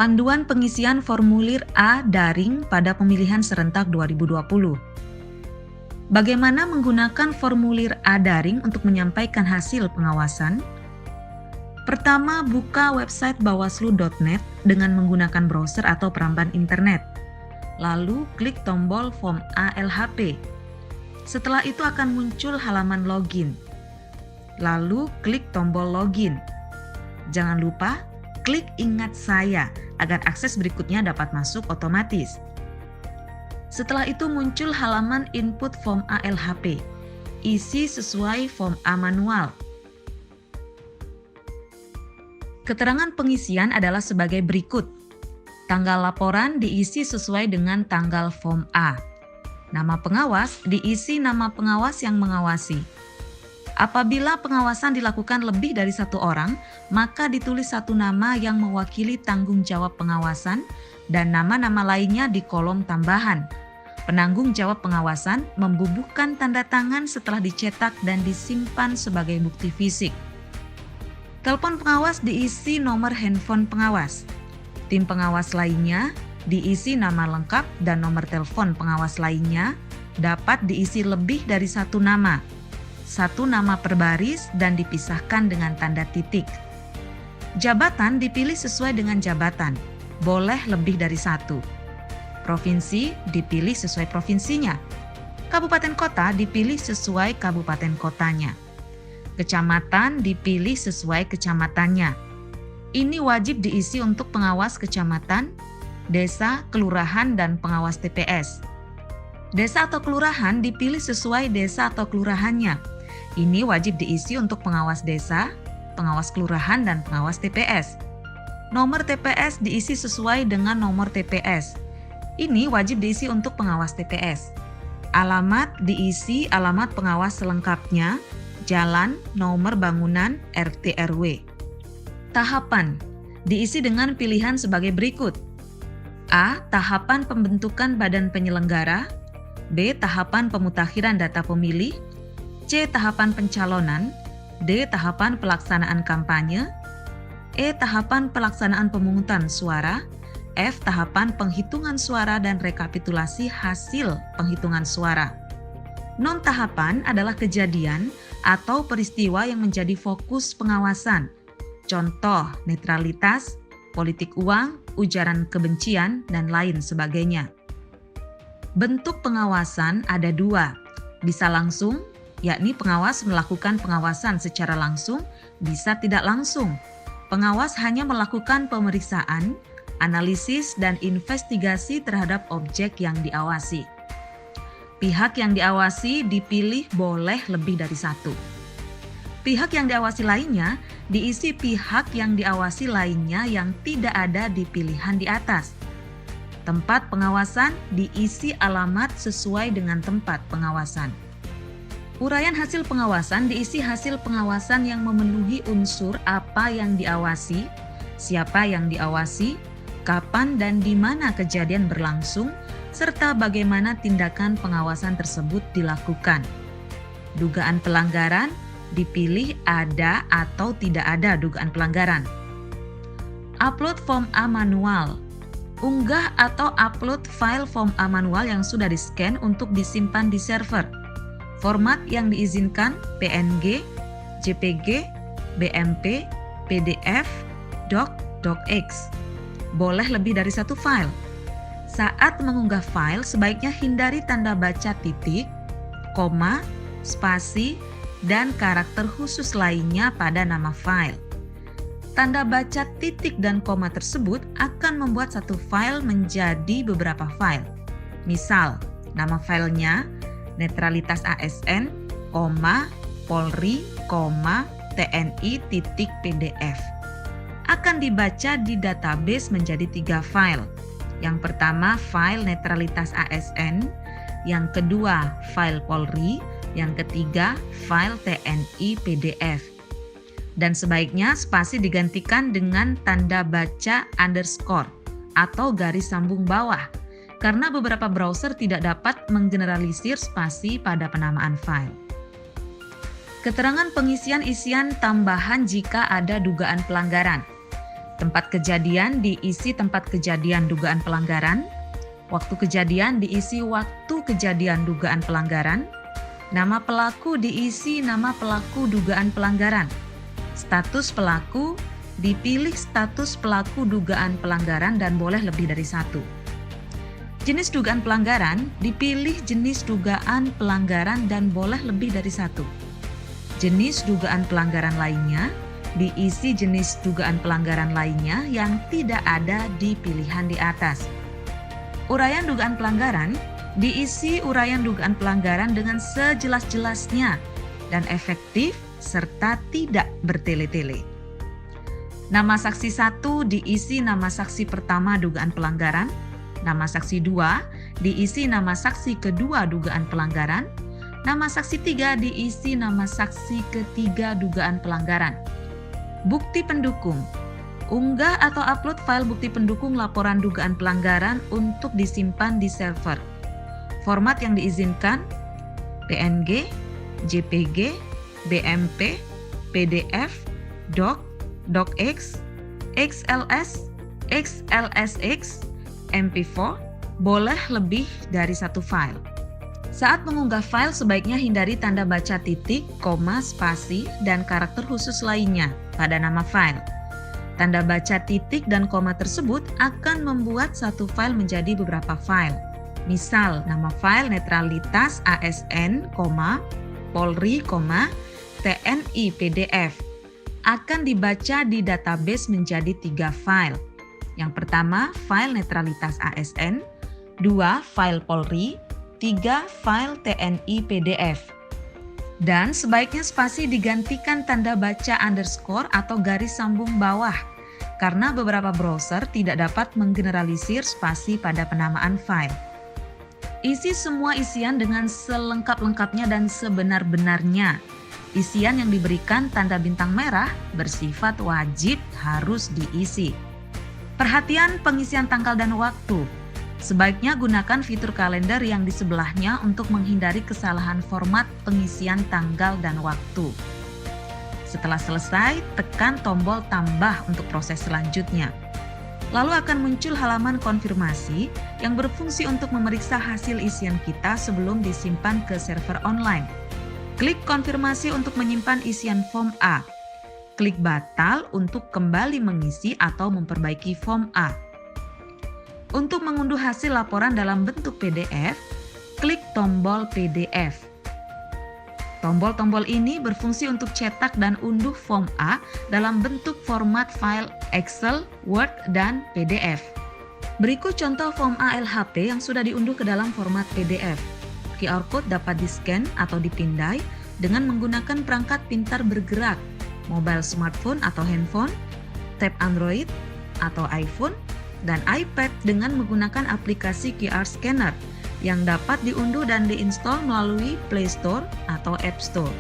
Panduan pengisian formulir A daring pada pemilihan serentak 2020. Bagaimana menggunakan formulir A daring untuk menyampaikan hasil pengawasan? Pertama, buka website bawaslu.net dengan menggunakan browser atau peramban internet. Lalu klik tombol form ALHP. Setelah itu akan muncul halaman login. Lalu klik tombol login. Jangan lupa klik ingat saya agar akses berikutnya dapat masuk otomatis. Setelah itu muncul halaman input form ALHP. Isi sesuai form A manual. Keterangan pengisian adalah sebagai berikut. Tanggal laporan diisi sesuai dengan tanggal form A. Nama pengawas diisi nama pengawas yang mengawasi. Apabila pengawasan dilakukan lebih dari satu orang, maka ditulis satu nama yang mewakili tanggung jawab pengawasan dan nama-nama lainnya di kolom tambahan. Penanggung jawab pengawasan membubuhkan tanda tangan setelah dicetak dan disimpan sebagai bukti fisik. Telepon pengawas diisi nomor handphone pengawas. Tim pengawas lainnya diisi nama lengkap dan nomor telepon pengawas lainnya dapat diisi lebih dari satu nama. Satu nama per baris dan dipisahkan dengan tanda titik. Jabatan dipilih sesuai dengan jabatan, boleh lebih dari satu. Provinsi dipilih sesuai provinsinya. Kabupaten kota dipilih sesuai kabupaten kotanya. Kecamatan dipilih sesuai kecamatannya. Ini wajib diisi untuk pengawas kecamatan, desa, kelurahan, dan pengawas TPS. Desa atau kelurahan dipilih sesuai desa atau kelurahannya. Ini wajib diisi untuk pengawas desa, pengawas kelurahan, dan pengawas TPS. Nomor TPS diisi sesuai dengan nomor TPS. Ini wajib diisi untuk pengawas TPS. Alamat diisi alamat pengawas selengkapnya, jalan, nomor bangunan, RT RW. Tahapan diisi dengan pilihan sebagai berikut. A. Tahapan pembentukan badan penyelenggara. B. Tahapan pemutakhiran data pemilih. C. Tahapan pencalonan. D. Tahapan pelaksanaan kampanye. E. Tahapan pelaksanaan pemungutan suara. F. Tahapan penghitungan suara dan rekapitulasi hasil penghitungan suara. Non-tahapan adalah kejadian atau peristiwa yang menjadi fokus pengawasan. Contoh, netralitas, politik uang, ujaran kebencian, dan lain sebagainya. Bentuk pengawasan ada dua, bisa langsung, yakni pengawas melakukan pengawasan secara langsung, bisa tidak langsung. Pengawas hanya melakukan pemeriksaan, analisis, dan investigasi terhadap objek yang diawasi. Pihak yang diawasi dipilih boleh lebih dari satu. Pihak yang diawasi lainnya diisi pihak yang diawasi lainnya yang tidak ada di pilihan di atas. Tempat pengawasan diisi alamat sesuai dengan tempat pengawasan. Uraian hasil pengawasan diisi hasil pengawasan yang memenuhi unsur apa yang diawasi, siapa yang diawasi, kapan dan di mana kejadian berlangsung, serta bagaimana tindakan pengawasan tersebut dilakukan. Dugaan pelanggaran dipilih ada atau tidak ada dugaan pelanggaran. Upload form A manual. Unggah atau upload file form A manual yang sudah di-scan untuk disimpan di server. Format yang diizinkan PNG, JPG, BMP, PDF, Doc, DocX. Boleh lebih dari satu file. Saat mengunggah file, sebaiknya hindari tanda baca titik, koma, spasi, dan karakter khusus lainnya pada nama file. Tanda baca titik dan koma tersebut akan membuat satu file menjadi beberapa file. Misal, nama filenya netralitas ASN, Polri, TNI.PDF. Akan dibaca di database menjadi 3 file. Yang pertama file netralitas ASN, yang kedua file Polri, yang ketiga file TNI PDF. Dan sebaiknya spasi digantikan dengan tanda baca underscore atau garis sambung bawah, karena beberapa browser tidak dapat menggeneralisir spasi pada penamaan file. Keterangan pengisian isian tambahan jika ada dugaan pelanggaran. Tempat kejadian diisi tempat kejadian dugaan pelanggaran. Waktu kejadian diisi waktu kejadian dugaan pelanggaran. Nama pelaku diisi nama pelaku dugaan pelanggaran. Status pelaku dipilih status pelaku dugaan pelanggaran dan boleh lebih dari satu. Jenis dugaan pelanggaran dipilih jenis dugaan pelanggaran dan boleh lebih dari satu. Jenis dugaan pelanggaran lainnya diisi jenis dugaan pelanggaran lainnya yang tidak ada di pilihan di atas. Uraian dugaan pelanggaran diisi uraian dugaan pelanggaran dengan sejelas-jelasnya dan efektif serta tidak bertele-tele. Nama saksi 1 diisi nama saksi pertama dugaan pelanggaran, nama saksi 2 diisi nama saksi kedua dugaan pelanggaran, nama saksi 3 diisi nama saksi ketiga dugaan pelanggaran. Bukti pendukung. Unggah atau upload file bukti pendukung laporan dugaan pelanggaran untuk disimpan di server. Format yang diizinkan PNG, JPG, BMP, PDF, Doc, DocX, XLS, XLSX, MP4, boleh lebih dari satu file. Saat mengunggah file sebaiknya hindari tanda baca titik, koma, spasi, dan karakter khusus lainnya pada nama file. Tanda baca titik dan koma tersebut akan membuat satu file menjadi beberapa file. Misal, nama file netralitas ASN, Polri, TNI PDF akan dibaca di database menjadi 3 file. Yang pertama, file netralitas ASN, 2 file Polri, 3 file TNI PDF. Dan sebaiknya spasi digantikan tanda baca underscore atau garis sambung bawah karena beberapa browser tidak dapat menggeneralisir spasi pada penamaan file. Isi semua isian dengan selengkap-lengkapnya dan sebenar-benarnya. Isian yang diberikan tanda bintang merah bersifat wajib harus diisi. Perhatian pengisian tanggal dan waktu. Sebaiknya gunakan fitur kalender yang di sebelahnya untuk menghindari kesalahan format pengisian tanggal dan waktu. Setelah selesai, tekan tombol tambah untuk proses selanjutnya. Lalu akan muncul halaman konfirmasi yang berfungsi untuk memeriksa hasil isian kita sebelum disimpan ke server online. Klik konfirmasi untuk menyimpan isian form A. Klik batal untuk kembali mengisi atau memperbaiki form A. Untuk mengunduh hasil laporan dalam bentuk PDF, klik tombol PDF. Tombol-tombol ini berfungsi untuk cetak dan unduh form A dalam bentuk format file Excel, Word, dan PDF. Berikut contoh form A LHP yang sudah diunduh ke dalam format PDF. QR code dapat di-scan atau dipindai dengan menggunakan perangkat pintar bergerak, mobile smartphone atau handphone, tab Android atau iPhone, dan iPad dengan menggunakan aplikasi QR Scanner yang dapat diunduh dan diinstal melalui Play Store atau App Store.